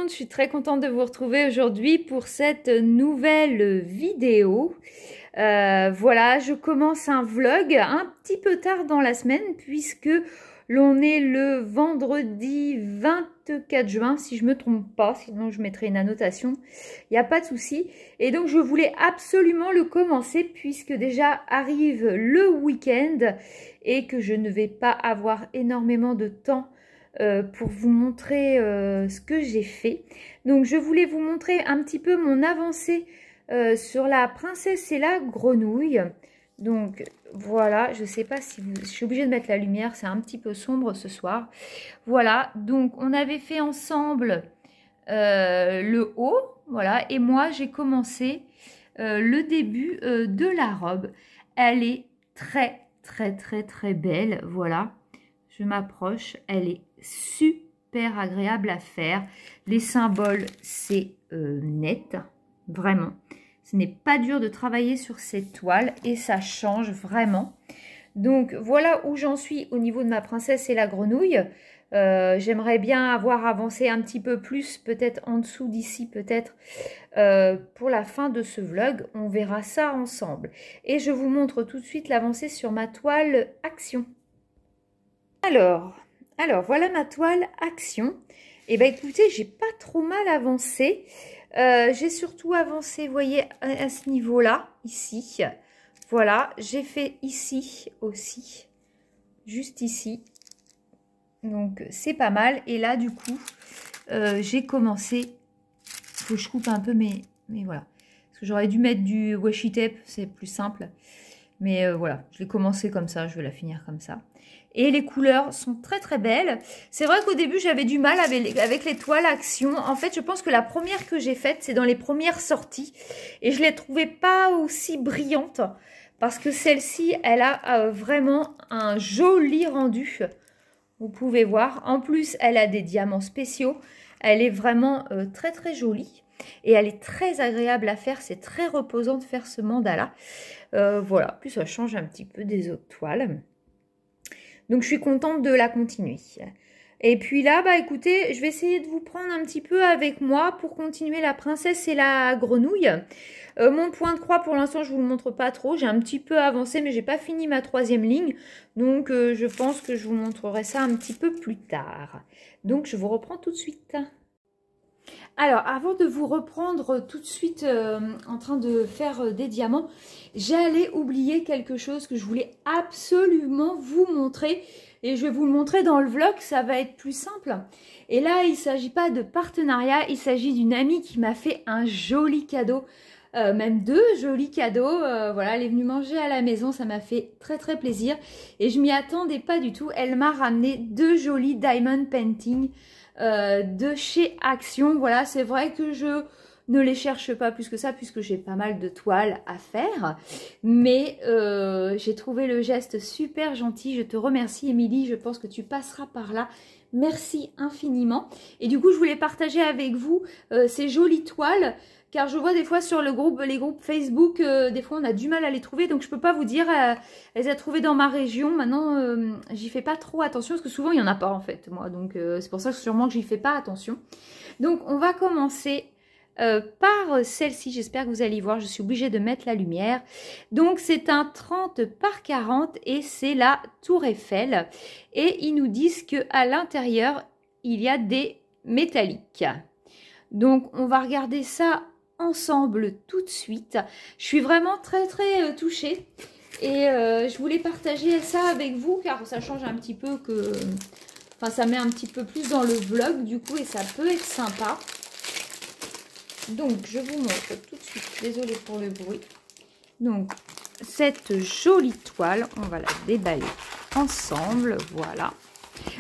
monde, je suis très contente de vous retrouver aujourd'hui pour cette nouvelle vidéo. Voilà, je commence un vlog un petit peu tard dans la semaine puisque l'on est le vendredi 24 juin, si je ne me trompe pas, sinon je mettrai une annotation, il n'y a pas de souci. Et donc je voulais absolument le commencer puisque déjà arrive le week-end et que je ne vais pas avoir énormément de temps pour vous montrer ce que j'ai fait. Donc je voulais vous montrer un petit peu mon avancée sur la princesse et la grenouille. Donc voilà, je sais pas si je suis obligée de mettre la lumière, c'est un petit peu sombre ce soir. Voilà, donc on avait fait ensemble le haut, voilà, et moi j'ai commencé le début de la robe. Elle est très belle, voilà. Je m'approche, elle est super agréable à faire. Les symboles, c'est net, vraiment. Ce n'est pas dur de travailler sur cette toile et ça change vraiment. Donc voilà où j'en suis au niveau de ma princesse et la grenouille. J'aimerais bien avoir avancé un petit peu plus, peut-être en dessous d'ici, peut-être pour la fin de ce vlog. On verra ça ensemble. Et je vous montre tout de suite l'avancée sur ma toile action. Alors voilà ma toile action. Et bien écoutez, j'ai pas trop mal avancé. J'ai surtout avancé, vous voyez, à ce niveau-là, ici. Voilà, j'ai fait ici aussi, juste ici. Donc c'est pas mal. Et là, du coup, j'ai commencé. Il faut que je coupe un peu, mais voilà. Parce que j'aurais dû mettre du washi tape, c'est plus simple. Mais voilà, je l'ai commencé comme ça, je vais la finir comme ça. Et les couleurs sont très belles. C'est vrai qu'au début, j'avais du mal avec les toiles action. En fait, je pense que la première que j'ai faite, c'est dans les premières sorties. Et je ne les trouvais pas aussi brillantes. Parce que celle-ci, elle a vraiment un joli rendu. Vous pouvez voir. En plus, elle a des diamants spéciaux. Elle est vraiment très jolie. Et elle est très agréable à faire. C'est très reposant de faire ce mandala. Voilà, puis ça change un petit peu des autres toiles. Donc je suis contente de la continuer. Et puis là, bah écoutez, je vais essayer de vous prendre un petit peu avec moi pour continuer la princesse et la grenouille. Mon point de croix, pour l'instant, je vous le montre pas trop. J'ai un petit peu avancé, mais j'ai pas fini ma troisième ligne. Donc je pense que je vous montrerai ça un petit peu plus tard. Donc je vous reprends tout de suite. Alors, avant de vous reprendre tout de suite en train de faire des diamants, j'allais oublier quelque chose que je voulais absolument vous montrer. Et je vais vous le montrer dans le vlog, ça va être plus simple. Et là, il ne s'agit pas de partenariat, il s'agit d'une amie qui m'a fait un joli cadeau. Même deux jolis cadeaux. Voilà, elle est venue manger à la maison, ça m'a fait très plaisir. Et je m'y attendais pas du tout. Elle m'a ramené deux jolis diamond painting de chez Action. Voilà, c'est vrai que je ne les cherche pas plus que ça puisque j'ai pas mal de toiles à faire. Mais j'ai trouvé le geste super gentil. Je te remercie, Émilie. Je pense que tu passeras par là. Merci infiniment. Et du coup, je voulais partager avec vous ces jolies toiles. Car je vois des fois sur les groupes Facebook, des fois on a du mal à les trouver. Donc je peux pas vous dire, elles a trouvé dans ma région. Maintenant, j'y fais pas trop attention parce que souvent il n'y en a pas en fait, moi. Donc c'est pour ça que sûrement que j'y fais pas attention. Donc on va commencer par celle-ci. J'espère que vous allez y voir. Je suis obligée de mettre la lumière. Donc c'est un 30 par 40 et c'est la Tour Eiffel. Et ils nous disent qu'à l'intérieur, il y a des métalliques. Donc on va regarder ça ensemble tout de suite. Je suis vraiment très touchée et je voulais partager ça avec vous car ça change un petit peu que... Enfin, ça met un petit peu plus dans le vlog du coup et ça peut être sympa. Donc je vous montre tout de suite, désolée pour le bruit. Donc cette jolie toile, on va la déballer ensemble, voilà.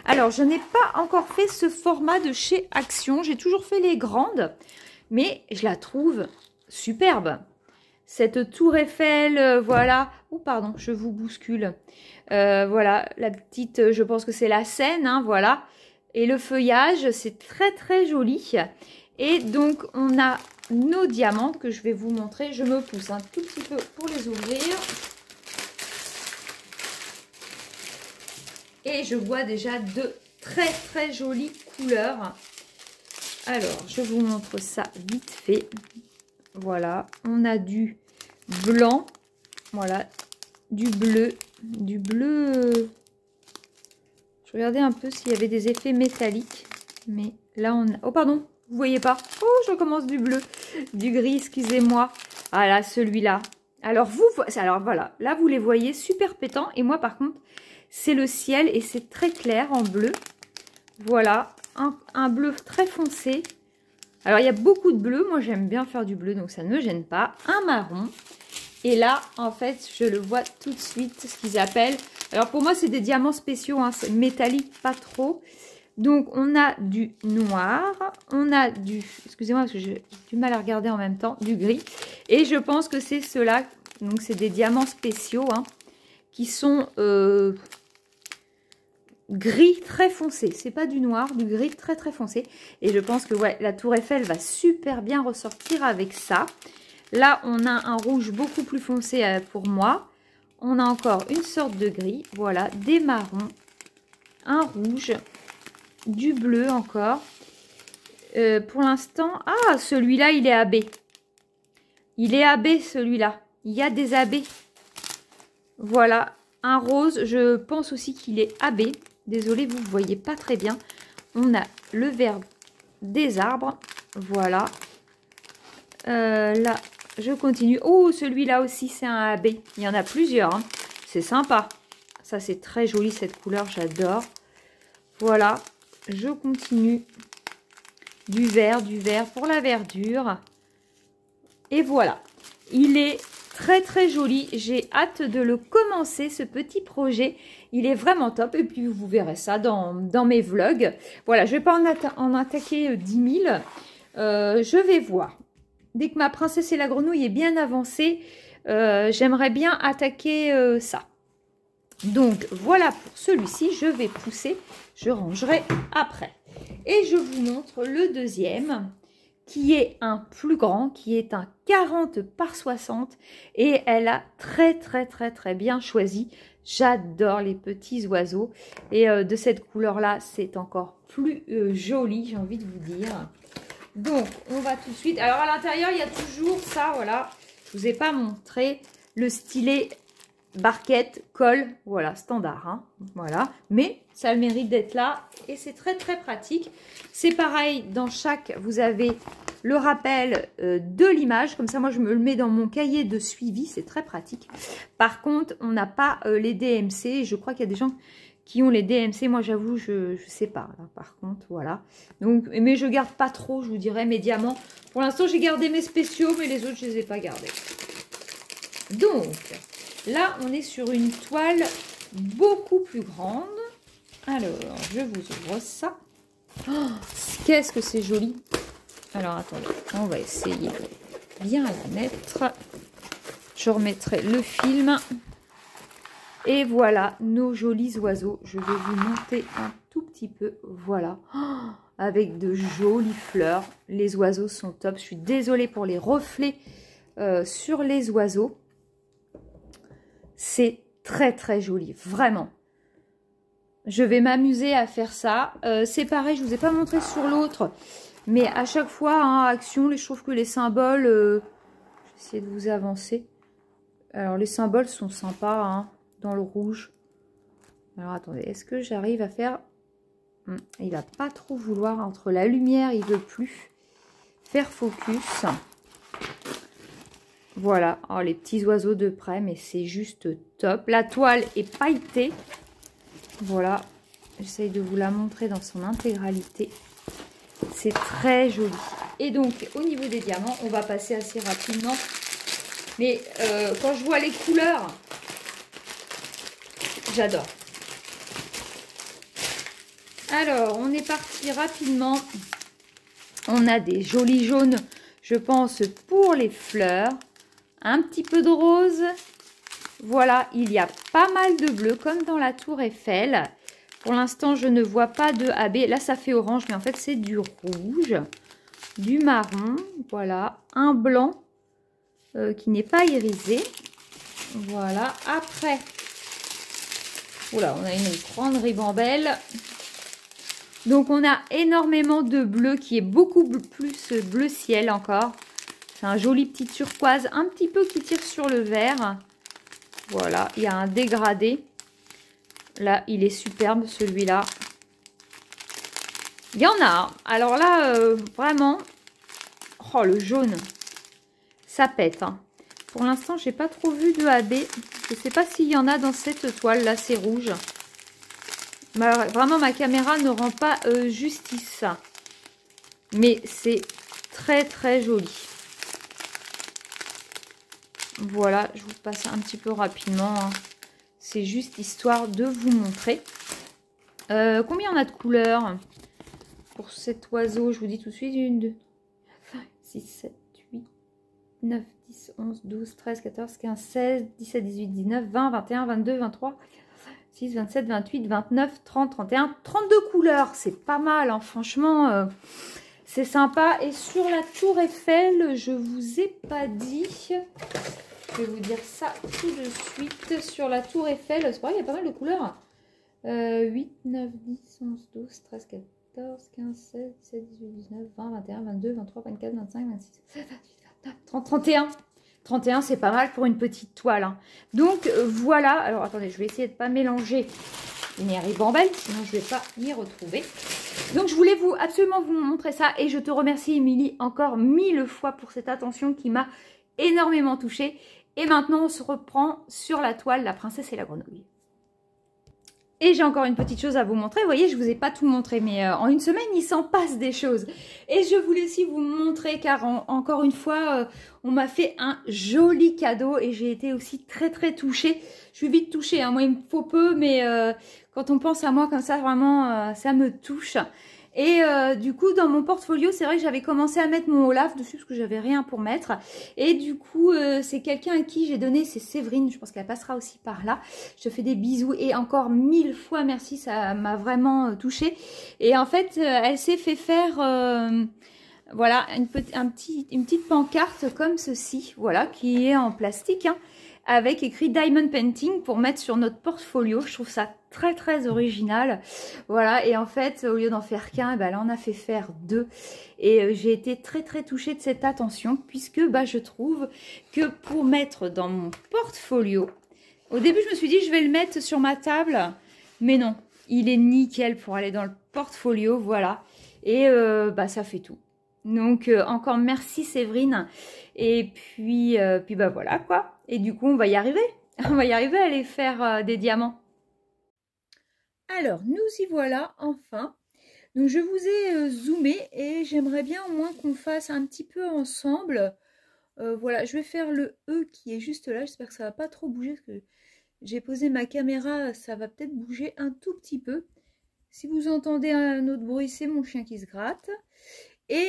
Alors, je n'ai pas encore fait ce format de chez Action. J'ai toujours fait les grandes, mais je la trouve superbe. Cette tour Eiffel, voilà. Oh, pardon, je vous bouscule. Voilà, la petite, je pense que c'est la Seine, hein, voilà. Et le feuillage, c'est très joli. Et donc, on a nos diamants que je vais vous montrer. Je me pousse un tout petit peu pour les ouvrir. Et je vois déjà de très jolies couleurs. Alors, je vous montre ça vite fait. Voilà, on a du blanc, voilà, du bleu. Je regardais un peu s'il y avait des effets métalliques, mais là on a... Oh pardon, vous voyez pas. Oh, je recommence du bleu, du gris, excusez-moi. Ah là, celui-là. Alors voilà, là vous les voyez super pétants, et moi par contre, c'est le ciel et c'est très clair en bleu. Voilà, un bleu très foncé. Alors, il y a beaucoup de bleu. Moi, j'aime bien faire du bleu, donc ça ne me gêne pas. Un marron. Et là, en fait, je le vois tout de suite, ce qu'ils appellent... Alors, pour moi, c'est des diamants spéciaux, hein, c'est métallique, pas trop. Donc, on a du noir. On a du... Excusez-moi, parce que j'ai du mal à regarder en même temps. Du gris. Et je pense que c'est ceux-là. Donc, c'est des diamants spéciaux, hein, qui sont... gris très foncé, c'est pas du noir, du gris très très foncé, et je pense que ouais, la tour Eiffel va super bien ressortir avec ça. Là on a un rouge beaucoup plus foncé pour moi, on a encore une sorte de gris, voilà, des marrons, un rouge, du bleu encore. Pour l'instant, ah, celui-là il est AB, il est AB celui-là, il y a des AB, voilà, un rose, je pense aussi qu'il est AB. Désolée, vous ne voyez pas très bien. On a le vert des arbres. Voilà. Là, je continue. Oh, celui-là aussi, c'est un AB. Il y en a plusieurs. Hein. C'est sympa. Ça, c'est très joli, cette couleur. J'adore. Voilà. Je continue. Du vert pour la verdure. Et voilà. Il est très très joli, j'ai hâte de le commencer, ce petit projet, il est vraiment top, et puis vous verrez ça dans mes vlogs. Voilà, je ne vais pas en attaquer 10 000, je vais voir. Dès que ma princesse et la grenouille est bien avancée, j'aimerais bien attaquer ça. Donc voilà pour celui-ci, je vais pousser, je rangerai après. Et je vous montre le deuxième, qui est un plus grand, qui est un 40 par 60, et elle a très bien choisi. J'adore les petits oiseaux, et de cette couleur là c'est encore plus joli, j'ai envie de vous dire. Donc on va tout de suite, alors à l'intérieur il y a toujours ça, voilà, je vous ai pas montré le stylet barquette, colle, voilà, standard, hein, voilà, mais ça a le mérite d'être là, et c'est très pratique. C'est pareil, dans chaque, vous avez le rappel de l'image, comme ça moi je me le mets dans mon cahier de suivi, c'est très pratique. Par contre, on n'a pas les DMC, je crois qu'il y a des gens qui ont les DMC, moi j'avoue, je sais pas, là, par contre, voilà. Donc, mais je garde pas trop, je vous dirais, mes diamants. Pour l'instant, j'ai gardé mes spéciaux, mais les autres, je les ai pas gardés. Donc... là, on est sur une toile beaucoup plus grande. Alors, je vous ouvre ça. Oh, qu'est-ce que c'est joli. Alors, attendez, on va essayer de bien la mettre. Je remettrai le film. Et voilà, nos jolis oiseaux. Je vais vous monter un tout petit peu. Voilà, oh, avec de jolies fleurs. Les oiseaux sont top. Je suis désolée pour les reflets sur les oiseaux. C'est très joli, vraiment. Je vais m'amuser à faire ça. C'est pareil, je ne vous ai pas montré sur l'autre. Mais à chaque fois, hein, action, je trouve que les symboles... je vais essayer de vous avancer. Alors, les symboles sont sympas, hein, dans le rouge. Alors, attendez, est-ce que j'arrive à faire... il va pas trop vouloir. Entre la lumière, il veut plus faire focus. Voilà, oh, les petits oiseaux de près, mais c'est juste top. La toile est pailletée. Voilà, j'essaye de vous la montrer dans son intégralité. C'est très joli. Et donc, au niveau des diamants, on va passer assez rapidement. Mais quand je vois les couleurs, j'adore. Alors, on est parti rapidement. On a des jolis jaunes, je pense, pour les fleurs. Un petit peu de rose. Voilà, il y a pas mal de bleu, comme dans la tour Eiffel. Pour l'instant, je ne vois pas de AB. Là, ça fait orange, mais en fait, c'est du rouge, du marron. Voilà, un blanc qui n'est pas irisé. Voilà, après... Oula, on a une grande ribambelle. Donc on a énormément de bleu qui est beaucoup plus bleu ciel encore. C'est un joli petit turquoise, un petit peu qui tire sur le vert. Voilà, il y a un dégradé. Là, il est superbe celui-là. Il y en a. Alors là, vraiment... Oh, le jaune. Ça pète. Hein. Pour l'instant, j'ai pas trop vu de AB. Je ne sais pas s'il y en a dans cette toile. Là, c'est rouge. Mais alors, vraiment, ma caméra ne rend pas justice. Mais c'est très, très joli. Voilà, je vous passe un petit peu rapidement. Hein. C'est juste histoire de vous montrer. Combien on a de couleurs pour cet oiseau? Je vous dis tout de suite. 1, 2, 5, 6, 7, 8, 9, 10, 11, 12, 13, 14, 15, 16, 17, 18, 19, 20, 21, 22, 23, 26, 27, 28, 29, 30, 31, 32 couleurs. C'est pas mal, hein, franchement. C'est sympa. Et sur la tour Eiffel, je vous ai pas dit... Je vais vous dire ça tout de suite. Sur la tour Eiffel, c'est pareil, il y a pas mal de couleurs. 8, 9, 10, 11, 12, 13, 14, 15, 16, 17, 18, 19, 20, 21, 22, 23, 24, 25, 26, 27, 28, 29, 30, 31. 31, c'est pas mal pour une petite toile. Hein. Donc, voilà. Alors, attendez, je vais essayer de ne pas mélanger les ribambelles, sinon je ne vais pas m'y retrouver. Donc, je voulais absolument vous montrer ça. Et je te remercie, Émilie, encore 1000 fois pour cette attention qui m'a énormément touchée. Et maintenant, on se reprend sur la toile La Princesse et la Grenouille. Et j'ai encore une petite chose à vous montrer. Vous voyez, je ne vous ai pas tout montré, mais en une semaine, il s'en passe des choses. Et je voulais aussi vous montrer, car encore une fois, on m'a fait un joli cadeau et j'ai été aussi très, très touchée. Je suis vite touchée, hein. Moi, il me faut peu, mais quand on pense à moi comme ça, vraiment, ça me touche. Et du coup, dans mon portfolio, c'est vrai que j'avais commencé à mettre mon Olaf dessus parce que j'avais rien pour mettre. Et du coup, c'est quelqu'un à qui j'ai donné, c'est Séverine. Je pense qu'elle passera aussi par là. Je te fais des bisous et encore 1000 fois merci, ça m'a vraiment touchée. Et en fait, elle s'est fait faire... voilà, une petite pancarte comme ceci, voilà, qui est en plastique, hein, avec écrit Diamond Painting pour mettre sur notre portfolio. Je trouve ça très très original. Voilà, et en fait, au lieu d'en faire qu'un, bah, là on a fait faire 2. Et j'ai été très très touchée de cette attention, puisque bah, je trouve que pour mettre dans mon portfolio, au début je me suis dit je vais le mettre sur ma table, mais non, il est nickel pour aller dans le portfolio, voilà. Et bah, ça fait tout. Donc, encore merci Séverine. Et puis bah voilà quoi. Et du coup, on va y arriver. On va y arriver à aller faire des diamants. Alors, nous y voilà enfin. Donc, je vous ai zoomé et j'aimerais bien au moins qu'on fasse un petit peu ensemble. Voilà, je vais faire le E qui est juste là. J'espère que ça va pas trop bouger parce que j'ai posé ma caméra. Ça va peut-être bouger un tout petit peu. Si vous entendez un autre bruit, c'est mon chien qui se gratte. Et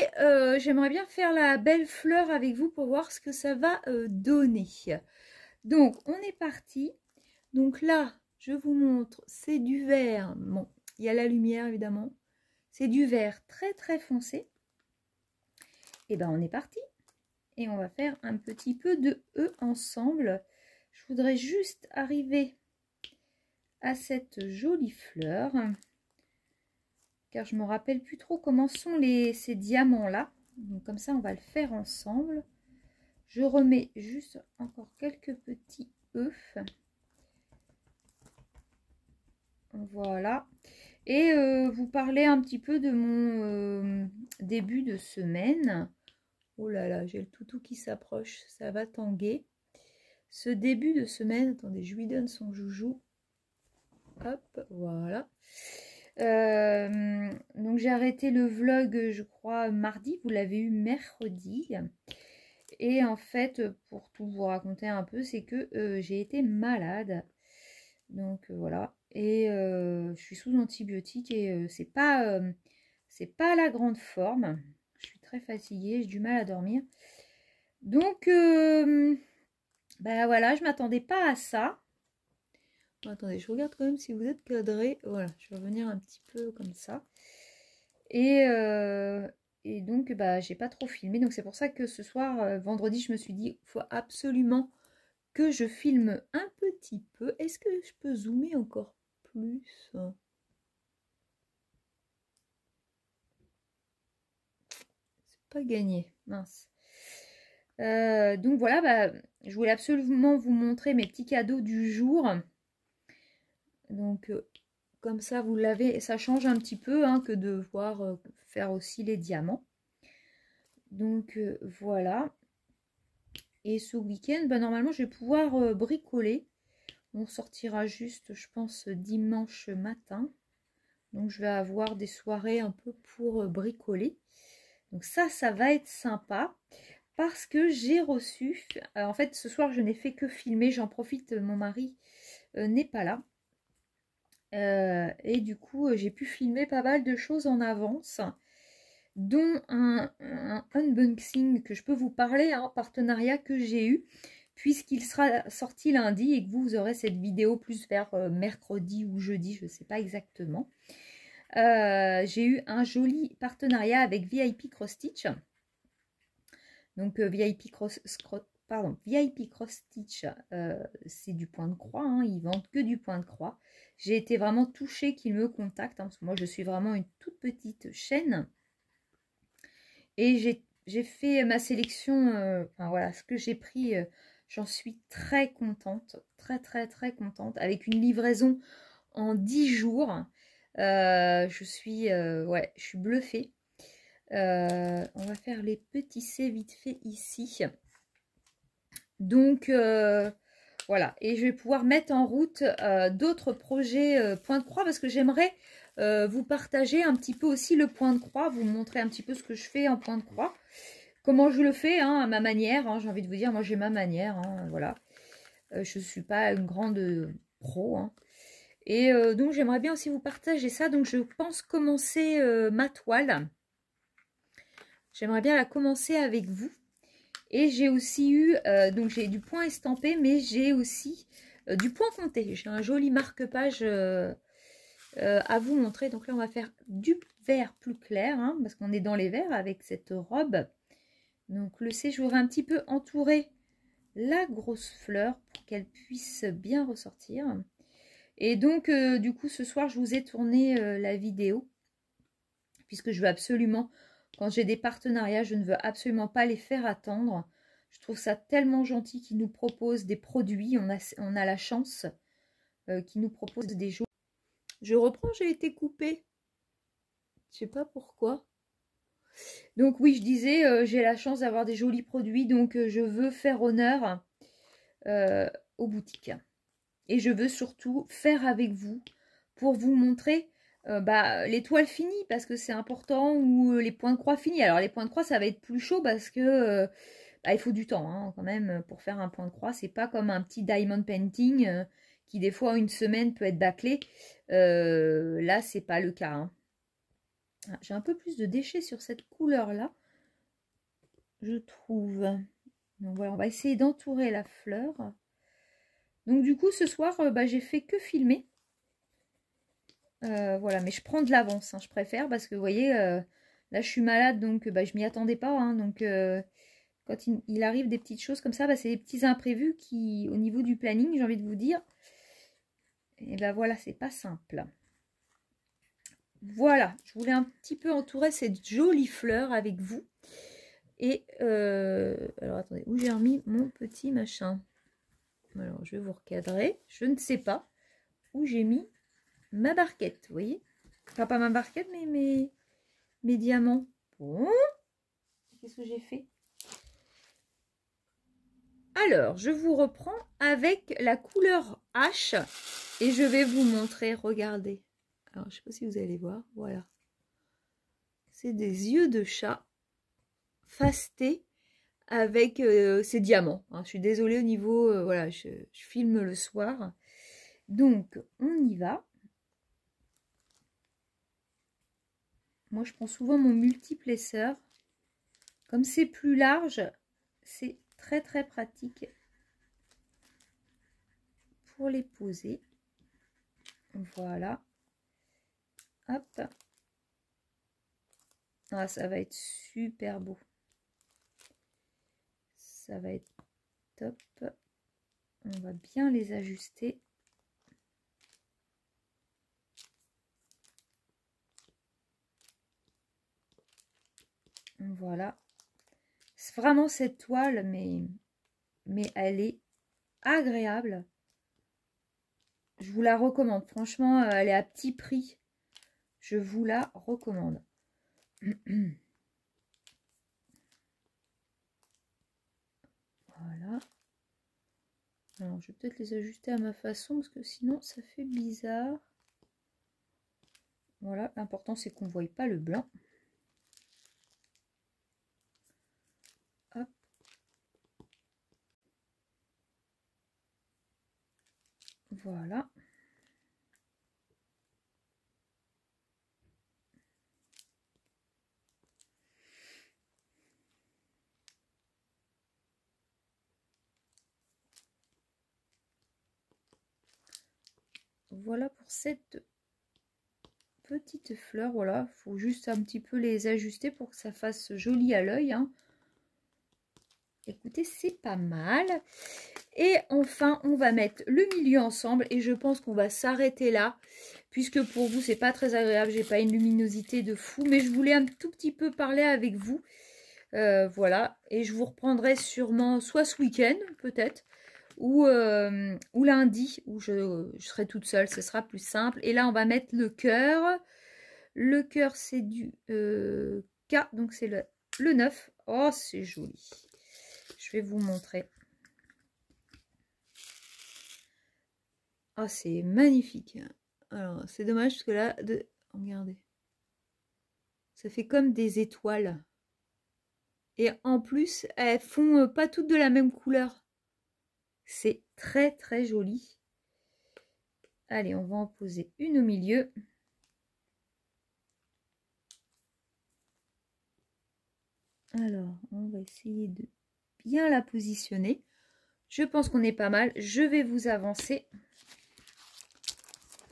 j'aimerais bien faire la belle fleur avec vous pour voir ce que ça va donner. Donc, on est parti. Donc là, je vous montre, c'est du vert. Bon, il y a la lumière, évidemment. C'est du vert très, très foncé. Et ben, on est parti. Et on va faire un petit peu de E ensemble. Je voudrais juste arriver à cette jolie fleur. Car je me rappelle plus trop comment sont ces diamants là. Donc comme ça on va le faire ensemble. Je remets juste encore quelques petits œufs. Voilà. Et vous parlez un petit peu de mon début de semaine. Oh là là, j'ai le toutou qui s'approche, ça va tanguer. Ce début de semaine, attendez, je lui donne son joujou. Hop, voilà. Donc j'ai arrêté le vlog je crois mardi, vous l'avez eu mercredi. Et en fait pour tout vous raconter un peu, c'est que j'ai été malade. Donc voilà. Et je suis sous antibiotiques et c'est pas la grande forme. Je suis très fatiguée, j'ai du mal à dormir. Donc bah voilà, je m'attendais pas à ça. Attendez, je regarde quand même si vous êtes cadré. Voilà, je vais revenir un petit peu comme ça. Et donc, bah, j'ai pas trop filmé. Donc, c'est pour ça que ce soir, vendredi, je me suis dit, il faut absolument que je filme un petit peu. Est-ce que je peux zoomer encore plus? pas gagné, mince. Donc voilà, bah, je voulais absolument vous montrer mes petits cadeaux du jour. Donc comme ça vous l'avez, ça change un petit peu hein, que de voir faire aussi les diamants. Donc voilà. Et ce week-end, bah, normalement je vais pouvoir bricoler. On sortira juste, je pense, dimanche matin. Donc je vais avoir des soirées un peu pour bricoler. Donc ça va être sympa. Parce que j'ai reçu, en fait ce soir je n'ai fait que filmer, j'en profite, mon mari n'est pas là. Et du coup j'ai pu filmer pas mal de choses en avance, dont un unboxing que je peux vous parler, un partenariat que j'ai eu, puisqu'il sera sorti lundi et que vous aurez cette vidéo plus vers mercredi ou jeudi, je ne sais pas exactement. J'ai eu un joli partenariat avec VIP Cross Stitch. Donc VIP Cross Stitch, c'est du point de croix, hein, ils vendent que du point de croix. J'ai été vraiment touchée qu'ils me contactent, hein, parce que moi je suis vraiment une toute petite chaîne. Et j'ai fait ma sélection, enfin voilà, ce que j'ai pris, j'en suis très contente, très contente, avec une livraison en 10 jours. Je suis bluffée. On va faire les petits C vite fait ici. Donc voilà, et je vais pouvoir mettre en route d'autres projets point de croix, parce que j'aimerais vous partager un petit peu aussi le point de croix, vous montrer un petit peu ce que je fais en point de croix, comment je le fais hein, à ma manière, hein, j'ai envie de vous dire, moi j'ai ma manière, hein, voilà. Je ne suis pas une grande pro, hein. Et donc j'aimerais bien aussi vous partager ça. Donc je pense commencer ma toile. J'aimerais bien la commencer avec vous. Et j'ai aussi eu, donc j'ai du point estampé, mais j'ai aussi du point compté. J'ai un joli marque-page à vous montrer. Donc là, on va faire du vert plus clair, hein, parce qu'on est dans les verts avec cette robe. Donc le C, je voudrais un petit peu entourer la grosse fleur pour qu'elle puisse bien ressortir. Et donc, du coup, ce soir, je vous ai tourné la vidéo, puisque je veux absolument, quand j'ai des partenariats, je ne veux absolument pas les faire attendre. Je trouve ça tellement gentil qu'ils nous proposent des produits. On a la chance qu'ils nous proposent des jours. Je reprends, j'ai été coupée. Je sais pas pourquoi. Donc oui, je disais, j'ai la chance d'avoir des jolis produits, donc je veux faire honneur aux boutiques. Et je veux surtout faire avec vous pour vous montrer les toiles finies, parce que c'est important, ou les points de croix finis. Alors les points de croix, ça va être plus chaud parce que il faut du temps hein, quand même pour faire un point de croix. C'est pas comme un petit diamond painting qui des fois une semaine peut être bâclé. Là, c'est pas le cas. Hein. J'ai un peu plus de déchets sur cette couleur là, je trouve. Donc voilà, on va essayer d'entourer la fleur. Donc du coup, ce soir, j'ai fait que filmer. Voilà, mais je prends de l'avance, hein, je préfère, parce que vous voyez, là je suis malade, donc je m'y attendais pas. Hein, donc quand il arrive des petites choses comme ça, c'est des petits imprévus qui, au niveau du planning, j'ai envie de vous dire, et voilà, c'est pas simple. Voilà, je voulais un petit peu entourer cette jolie fleur avec vous. Et alors attendez, où j'ai remis mon petit machin? Alors je vais vous recadrer, je ne sais pas où j'ai mis ma barquette, vous voyez, enfin pas ma barquette, mais mes diamants. Bon, qu'est-ce que j'ai fait? Alors, je vous reprends avec la couleur H et je vais vous montrer, regardez. Alors, je sais pas si vous allez voir, voilà. C'est des yeux de chat fastés avec ces diamants. Hein. Je suis désolée au niveau, voilà, je filme le soir. Donc, on y va. Moi, je prends souvent mon multiplesseur. Comme c'est plus large, c'est très pratique pour les poser. Voilà. Hop. Ah, ça va être super beau. Ça va être top. On va bien les ajuster. Voilà. vraiment cette toile, mais elle est agréable. Je vous la recommande. Franchement, elle est à petit prix. Je vous la recommande. Voilà. Alors, je vais peut-être les ajuster à ma façon parce que sinon, ça fait bizarre. Voilà, l'important, c'est qu'on ne voie pas le blanc. Hop. Voilà. Voilà pour cette petite fleur. Voilà, il faut juste un petit peu les ajuster pour que ça fasse joli à l'œil, hein. Écoutez, c'est pas mal. Et enfin, on va mettre le milieu ensemble et je pense qu'on va s'arrêter là puisque pour vous, c'est pas très agréable. J'ai pas une luminosité de fou, mais je voulais un tout petit peu parler avec vous. Voilà, et je vous reprendrai sûrement soit ce week-end, peut-être, ou lundi, où je serai toute seule, ce sera plus simple. Et là, on va mettre le cœur. Le cœur, c'est du K, donc c'est le 9. Oh, c'est joli. Je vais vous montrer. Oh, c'est magnifique. Alors, c'est dommage parce que là, regardez, ça fait comme des étoiles. Et en plus, elles font pas toutes de la même couleur. C'est très très joli. Allez, on va en poser une au milieu. Alors, on va essayer de bien la positionner. Je pense qu'on est pas mal. Je vais vous avancer.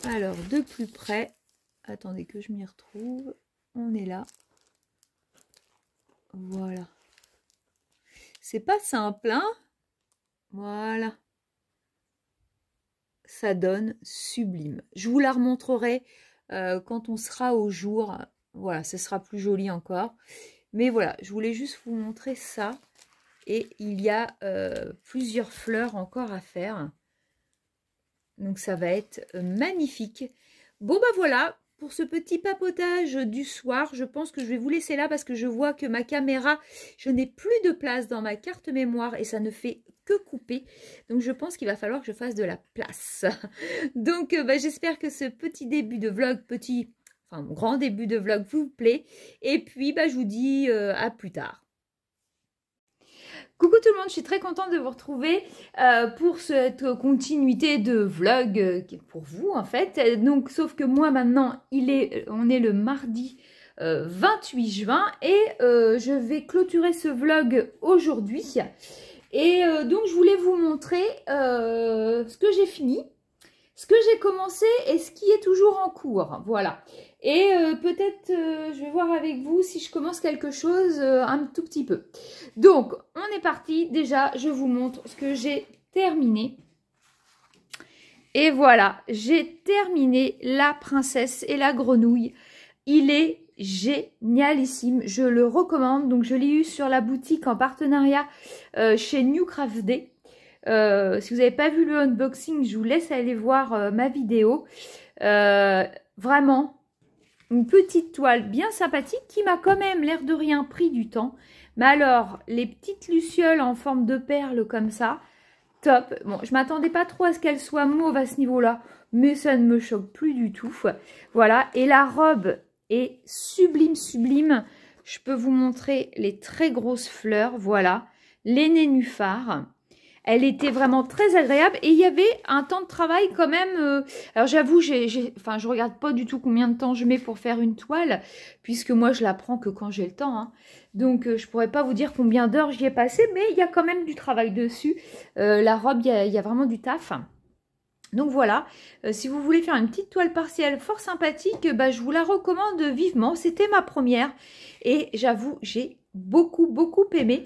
Alors, de plus près. Attendez que je m'y retrouve. On est là. Voilà. C'est pas simple, hein? Voilà. Ça donne sublime. Je vous la remontrerai quand on sera au jour. Voilà, ce sera plus joli encore. Mais voilà, je voulais juste vous montrer ça. Et il y a plusieurs fleurs encore à faire. Donc ça va être magnifique. Bon bah voilà, pour ce petit papotage du soir, je pense que je vais vous laisser là parce que je vois que ma caméra, je n'ai plus de place dans ma carte mémoire et ça ne fait que couper. Donc je pense qu'il va falloir que je fasse de la place. Donc bah, j'espère que ce petit début de vlog, grand début de vlog vous plaît. Et puis bah, je vous dis à plus tard. Coucou tout le monde, je suis très contente de vous retrouver pour cette continuité de vlog pour vous en fait. Donc sauf que moi maintenant, on est le mardi 28 juin et je vais clôturer ce vlog aujourd'hui. Et donc je voulais vous montrer ce que j'ai fini, ce que j'ai commencé et ce qui est toujours en cours. Voilà. Et peut-être, je vais voir avec vous si je commence quelque chose un tout petit peu. Donc, on est parti. Déjà, je vous montre ce que j'ai terminé. Et voilà, j'ai terminé La Princesse et la Grenouille. Il est génialissime. Je le recommande. Donc, je l'ai eu sur la boutique en partenariat chez New Craft Day. Si vous n'avez pas vu le unboxing, je vous laisse aller voir ma vidéo. Vraiment, une petite toile bien sympathique qui m'a quand même l'air de rien pris du temps. Mais alors, les petites lucioles en forme de perles comme ça, top. Bon, je m'attendais pas trop à ce qu'elle soit mauve à ce niveau-là, mais ça ne me choque plus du tout. Voilà, et la robe est sublime, sublime. Je peux vous montrer les très grosses fleurs, voilà, les nénuphars. Elle était vraiment très agréable et il y avait un temps de travail quand même. Alors j'avoue, je regarde pas du tout combien de temps je mets pour faire une toile, puisque moi je la prends que quand j'ai le temps. Hein. Donc je pourrais pas vous dire combien d'heures j'y ai passé, mais il y a quand même du travail dessus. La robe, il y a vraiment du taf. Donc voilà, si vous voulez faire une petite toile partielle fort sympathique, bah, je vous la recommande vivement. C'était ma première et j'avoue, j'ai beaucoup aimé.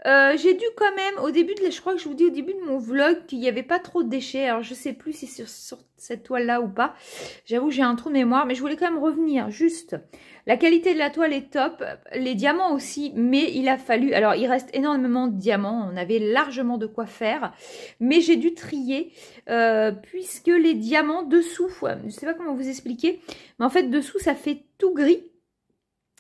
J'ai dû quand même, au début je crois que je vous dis au début de mon vlog qu'il n'y avait pas trop de déchets. Alors je sais plus si c'est sur cette toile là ou pas. J'avoue j'ai un trou de mémoire, mais je voulais quand même revenir juste. La qualité de la toile est top, les diamants aussi, mais il a fallu, alors il reste énormément de diamants, on avait largement de quoi faire, mais j'ai dû trier puisque les diamants dessous, je ne sais pas comment vous expliquer, mais en fait dessous ça fait tout gris.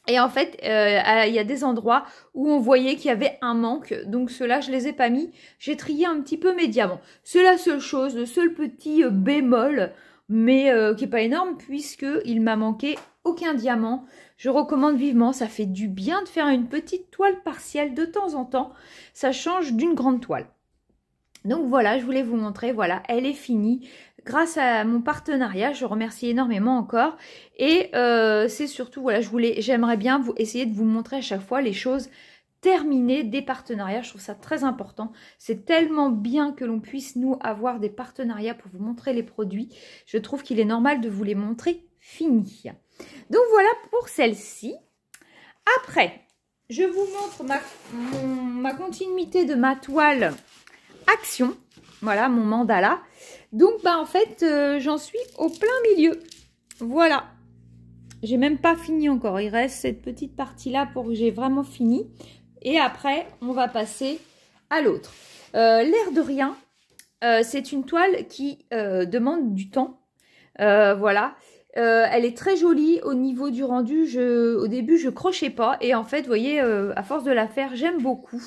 Et en fait, il y a des endroits où on voyait qu'il y avait un manque. Donc ceux-là, je les ai pas mis. J'ai trié un petit peu mes diamants. C'est la seule chose, le seul petit bémol, mais qui est pas énorme puisqu'il m'a manqué aucun diamant. Je recommande vivement, ça fait du bien de faire une petite toile partielle de temps en temps. Ça change d'une grande toile. Donc voilà, je voulais vous montrer, voilà, elle est finie. Grâce à mon partenariat, je remercie énormément encore. Et c'est surtout, voilà, j'aimerais bien essayer de vous montrer à chaque fois les choses terminées des partenariats. Je trouve ça très important. C'est tellement bien que l'on puisse, nous, avoir des partenariats pour vous montrer les produits. Je trouve qu'il est normal de vous les montrer finis. Donc voilà pour celle-ci. Après, je vous montre ma continuité de ma toile Action. Voilà mon mandala. Donc bah en fait j'en suis au plein milieu. Voilà. J'ai même pas fini encore. Il reste cette petite partie là pour que j'ai vraiment fini. Et après on va passer à l'autre. L'air de rien, c'est une toile qui demande du temps. Voilà. Elle est très jolie au niveau du rendu. Au début, je crochais pas. Et en fait, vous voyez, à force de la faire, j'aime beaucoup.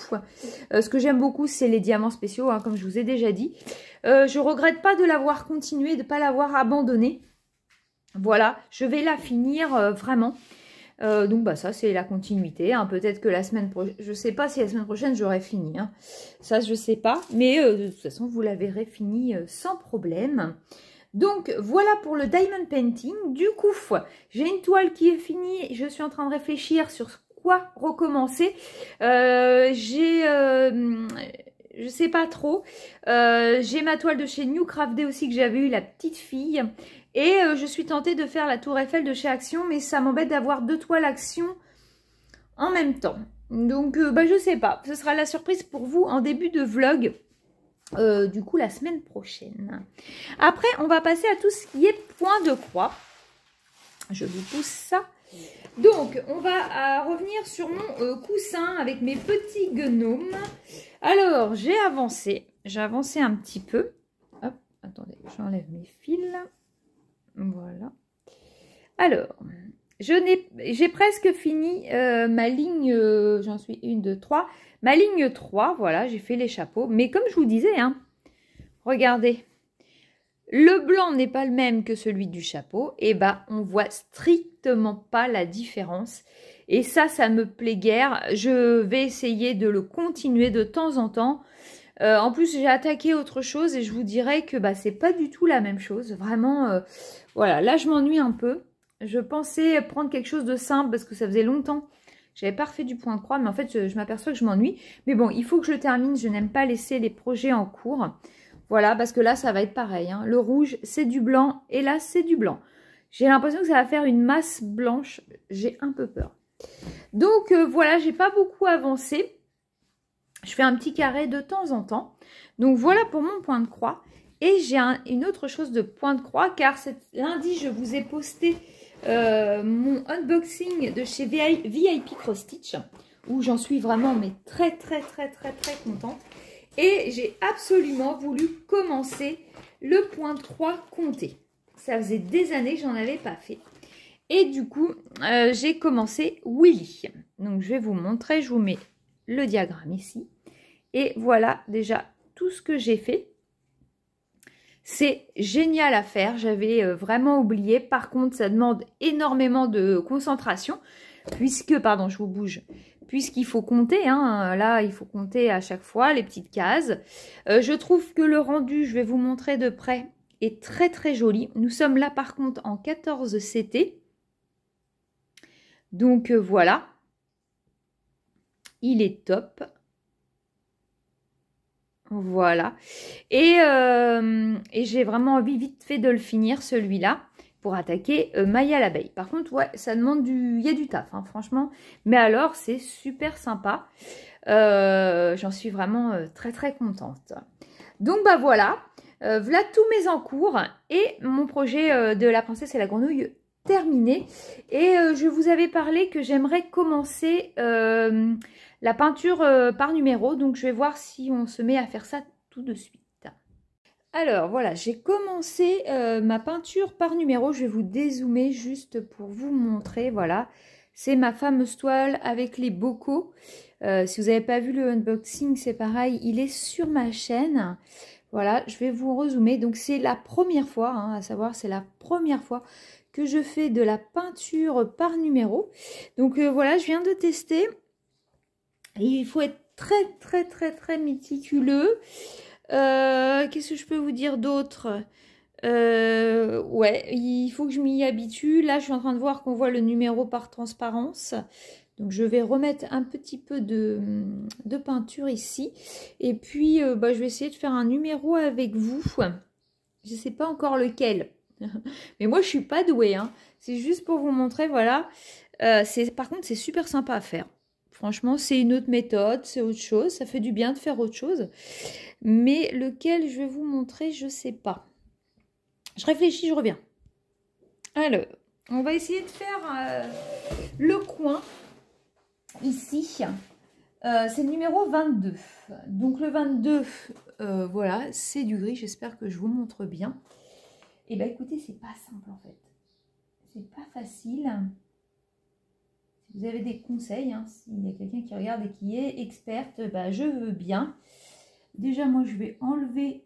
Ce que j'aime beaucoup, c'est les diamants spéciaux, hein, comme je vous ai déjà dit. Je regrette pas de l'avoir continué, de ne pas l'avoir abandonnée. Voilà, je vais la finir vraiment. Donc, bah, ça, c'est la continuité. Hein. Peut-être que la semaine prochaine, je sais pas si la semaine prochaine, j'aurai fini. Hein. Ça, je sais pas. Mais de toute façon, vous la verrez finie sans problème. Donc, voilà pour le diamond painting. Du coup, j'ai une toile qui est finie. Je suis en train de réfléchir sur quoi recommencer. Je sais pas trop. J'ai ma toile de chez New Craft Day aussi que j'avais eu, la petite fille. Et je suis tentée de faire la tour Eiffel de chez Action. Mais ça m'embête d'avoir deux toiles Action en même temps. Donc, bah, je sais pas. Ce sera la surprise pour vous en début de vlog. Du coup la semaine prochaine. Après on va passer à tout ce qui est point de croix. Je vous pousse ça. Donc on va revenir sur mon coussin avec mes petits gnomes. Alors j'ai avancé un petit peu. Hop, attendez, j'enlève mes fils. Voilà. Alors j'ai presque fini ma ligne, j'en suis 1, 2, 3. Ma ligne 3, voilà, j'ai fait les chapeaux. Mais comme je vous disais, hein, regardez, le blanc n'est pas le même que celui du chapeau. Et bah, on voit strictement pas la différence. Et ça me plaît guère. Je vais essayer de le continuer de temps en temps. En plus, j'ai attaqué autre chose et je vous dirais que bah, c'est pas du tout la même chose. Vraiment, voilà, là, je m'ennuie un peu. Je pensais prendre quelque chose de simple parce que ça faisait longtemps. J'avais pas refait du point de croix, mais en fait, je m'aperçois que je m'ennuie. Mais bon, il faut que je le termine. Je n'aime pas laisser les projets en cours. Voilà, parce que là, ça va être pareil. Hein. Le rouge, c'est du blanc. Et là, c'est du blanc. J'ai l'impression que ça va faire une masse blanche. J'ai un peu peur. Donc, voilà, j'ai pas beaucoup avancé. Je fais un petit carré de temps en temps. Donc, voilà pour mon point de croix. Et j'ai une autre chose de point de croix, car lundi, je vous ai posté... mon unboxing de chez VIP Cross Stitch où j'en suis vraiment mais très contente et j'ai absolument voulu commencer le point de croix compté. Ça faisait des années que j'en avais pas fait et du coup j'ai commencé Willy. Donc je vais vous montrer, je vous mets le diagramme ici et voilà déjà tout ce que j'ai fait. C'est génial à faire, j'avais vraiment oublié. Par contre, ça demande énormément de concentration, puisque, pardon, je vous bouge, puisqu'il faut compter, hein, là, il faut compter à chaque fois les petites cases. Je trouve que le rendu, je vais vous montrer de près, est très joli. Nous sommes là, par contre, en 14 CT. Donc, voilà. Il est top. Voilà. Et j'ai vraiment envie vite fait de le finir, celui-là. pour attaquer Maya l'abeille. Par contre, ouais, ça demande il y a du taf, hein, franchement. Mais alors, c'est super sympa. J'en suis vraiment très très contente. Donc bah voilà, voilà tous mes encours et mon projet de la princesse et la grenouille terminé. Et je vous avais parlé que j'aimerais commencer la peinture par numéro. Donc je vais voir si on se met à faire ça tout de suite. Alors voilà, j'ai commencé ma peinture par numéro. Je vais vous dézoomer juste pour vous montrer. Voilà, c'est ma fameuse toile avec les bocaux. Si vous n'avez pas vu le unboxing, c'est pareil, il est sur ma chaîne. Voilà, je vais vous rezoomer. Donc c'est la première fois, hein, à savoir, c'est la première fois que je fais de la peinture par numéro. Donc voilà, je viens de tester. Et il faut être très méticuleux. Qu'est-ce que je peux vous dire d'autre? Ouais, il faut que je m'y habitue. Là, je suis en train de voir qu'on voit le numéro par transparence. Donc, je vais remettre un petit peu de peinture ici. Et puis, bah, je vais essayer de faire un numéro avec vous. Je ne sais pas encore lequel. Mais moi, je ne suis pas douée, hein. C'est juste pour vous montrer, voilà. Par contre, c'est super sympa à faire. Franchement, c'est une autre méthode, c'est autre chose. Ça fait du bien de faire autre chose. Mais lequel je vais vous montrer, je ne sais pas. Je réfléchis, je reviens. Alors, on va essayer de faire le coin ici. C'est le numéro 22. Donc le 22, voilà, c'est du gris. J'espère que je vous montre bien. Et bien écoutez, c'est pas simple en fait. C'est pas facile. Si vous avez des conseils, hein, s'il y a quelqu'un qui regarde et qui est experte, bah, je veux bien. Déjà, moi, je vais enlever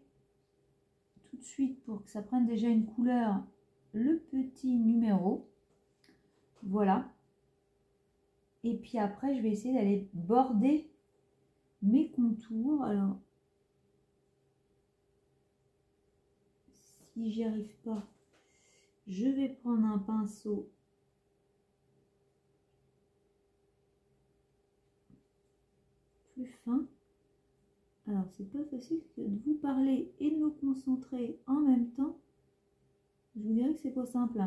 tout de suite pour que ça prenne déjà une couleur, le petit numéro. Voilà. Et puis après, je vais essayer d'aller border mes contours. Alors, si j'y arrive pas, je vais prendre un pinceau plus fin. Alors, c'est pas facile de vous parler et de me concentrer en même temps. Je vous dirais que c'est pas simple.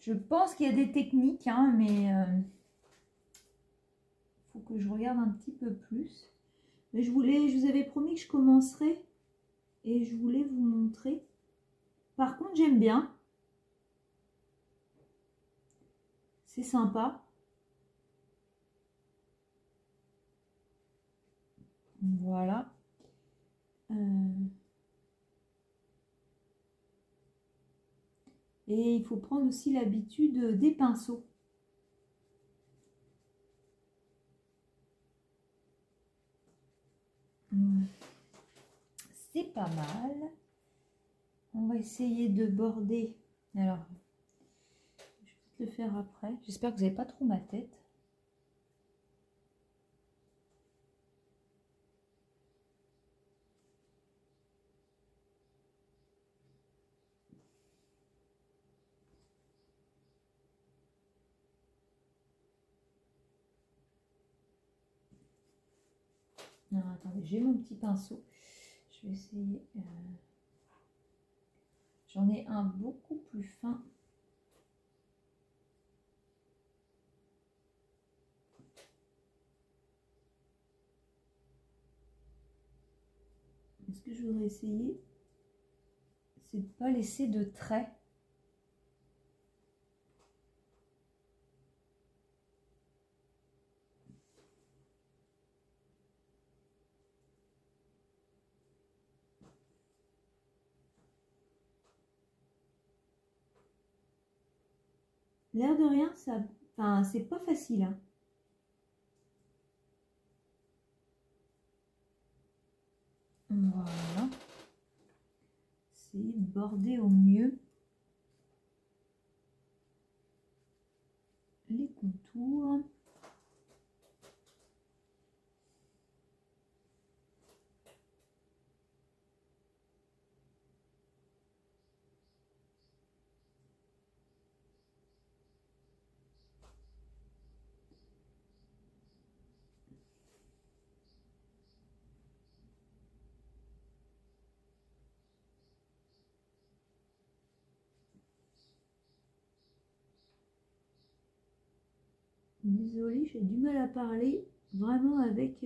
Je pense qu'il y a des techniques, hein, mais faut que je regarde un petit peu plus. Mais je vous avais promis que je commencerais et je voulais vous montrer. Par contre, j'aime bien. C'est sympa. Voilà. Et il faut prendre aussi l'habitude des pinceaux. C'est pas mal. On va essayer de border. Alors, je vais peut-être le faire après. J'espère que vous n'avez pas trop ma tête. Non, attendez, j'ai mon petit pinceau. Je vais essayer. J'en ai un beaucoup plus fin. Ce que je voudrais essayer, c'est de ne pas laisser de traits. L'air de rien, ça, enfin, c'est pas facile, hein. Voilà. C'est border au mieux les contours. Désolée, j'ai du mal à parler vraiment avec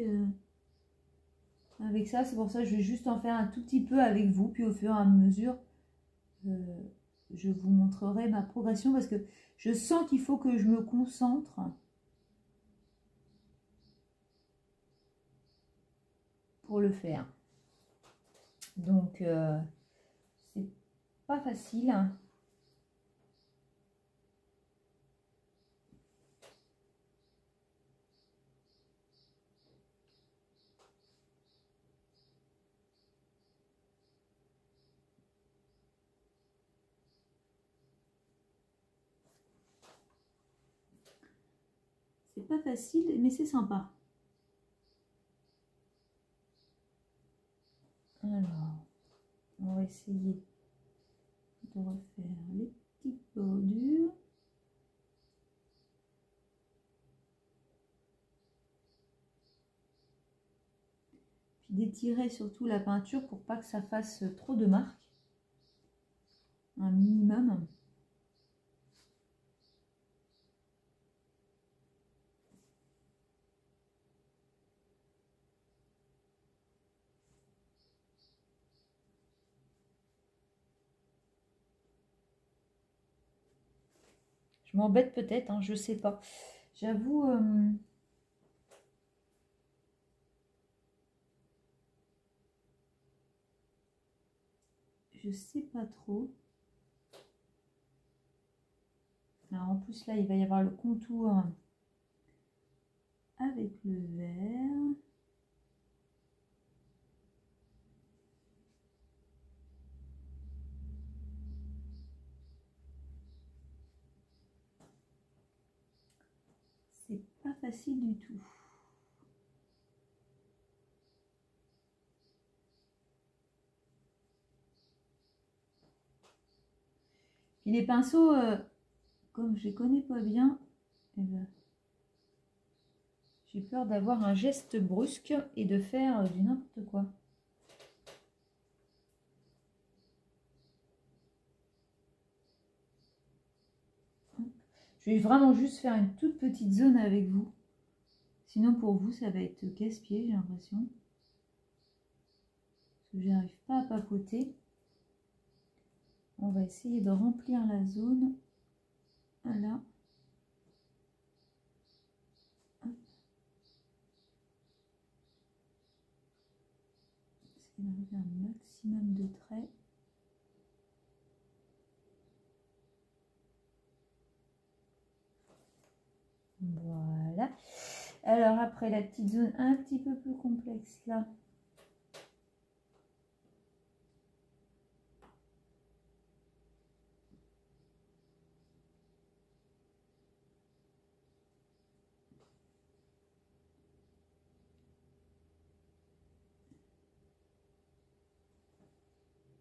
ça. C'est pour ça que je vais juste en faire un tout petit peu avec vous. Puis au fur et à mesure, je vous montrerai ma progression parce que je sens qu'il faut que je me concentre pour le faire. Donc, c'est pas facile. C'est pas facile, mais c'est sympa. Alors, on va essayer de refaire les petites bordures. Puis d'étirer surtout la peinture pour pas que ça fasse trop de marques. Un minimum. Je m'embête peut-être, hein, je sais pas. J'avoue, je sais pas trop. Alors en plus là, il va y avoir le contour avec le vert. C'est pas facile du tout. Puis les pinceaux, comme je les connais pas bien, eh ben, j'ai peur d'avoir un geste brusque et de faire du n'importe quoi. Je vais vraiment juste faire une toute petite zone avec vous. Sinon pour vous, ça va être casse-pied, j'ai l'impression. Parce que j'arrive pas à papoter. On va essayer de remplir la zone. Voilà. Essayer d'enlever un maximum de traits. Voilà. Alors après la petite zone un petit peu plus complexe là.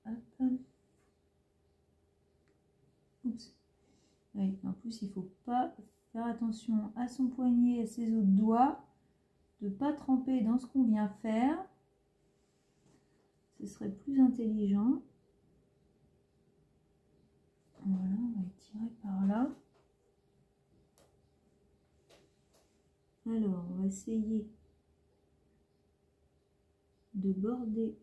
Hop. Oups. Oui, en plus il faut pas faire attention à son poignet et à ses autres doigts. De ne pas tremper dans ce qu'on vient faire. Ce serait plus intelligent. Voilà, on va étirer par là. Alors, on va essayer de border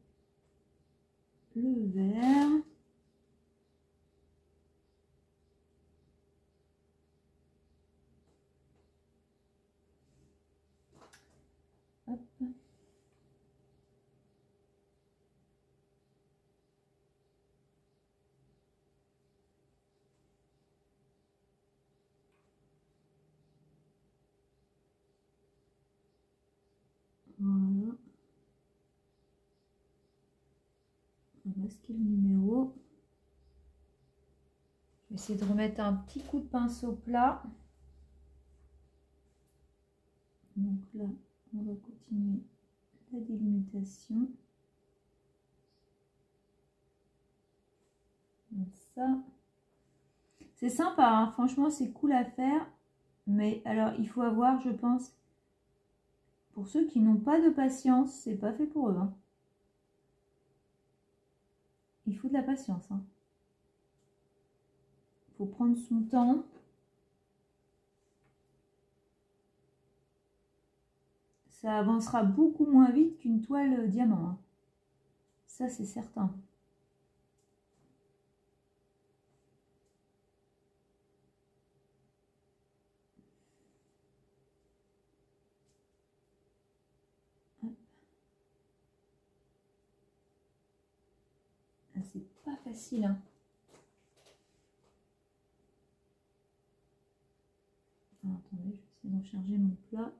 le vert. Hop. Voilà. On va masquer le numéro. Je vais essayer de remettre un petit coup de pinceau plat. Donc là, on va continuer la délimitation. Comme ça. C'est sympa, hein. Franchement, c'est cool à faire. Mais alors, il faut avoir, je pense, pour ceux qui n'ont pas de patience, c'est pas fait pour eux. Hein. Il faut de la patience. Hein. Il faut prendre son temps. ça avancera beaucoup moins vite qu'une toile diamant, hein. Ça, c'est certain. C'est pas facile, hein. Alors, attendez, je vais essayer d'en charger mon plat.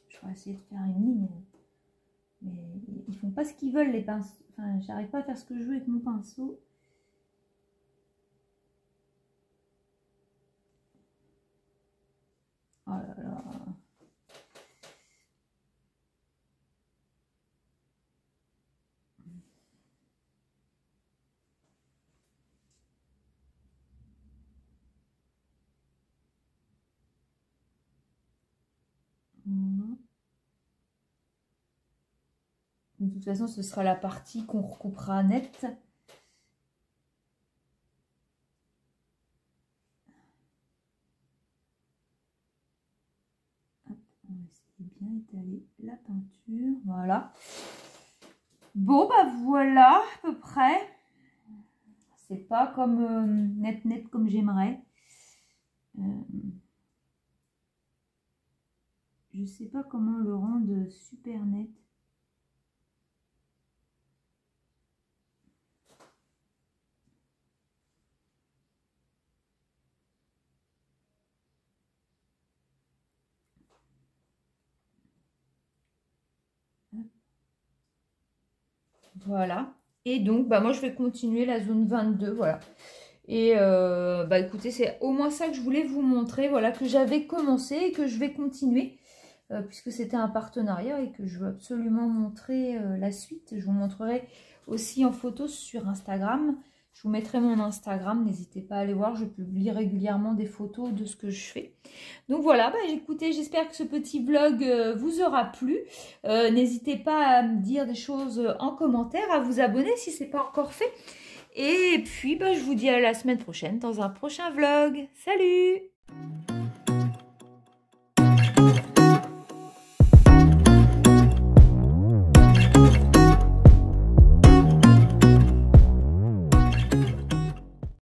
Je vais essayer de faire une ligne. Mais ils font pas ce qu'ils veulent, les pinceaux. Enfin, j'arrive pas à faire ce que je veux avec mon pinceau. Oh là là. De toute façon, ce sera la partie qu'on recoupera nette. Hop, on va essayer de bien étaler la peinture. Voilà. Bon, bah voilà, à peu près. C'est pas comme net comme j'aimerais. Je sais pas comment le rendre super net. Voilà. Et donc, bah moi, je vais continuer la zone 22, voilà. Et bah écoutez, c'est au moins ça que je voulais vous montrer, voilà, que j'avais commencé et que je vais continuer, puisque c'était un partenariat et que je veux absolument montrer la suite. Je vous montrerai aussi en photo sur Instagram. Je vous mettrai mon Instagram, n'hésitez pas à aller voir, je publie régulièrement des photos de ce que je fais. Donc voilà, bah écoutez, j'espère que ce petit vlog vous aura plu. N'hésitez pas à me dire des choses en commentaire, à vous abonner si ce n'est pas encore fait. Et puis, bah, je vous dis à la semaine prochaine dans un prochain vlog. Salut!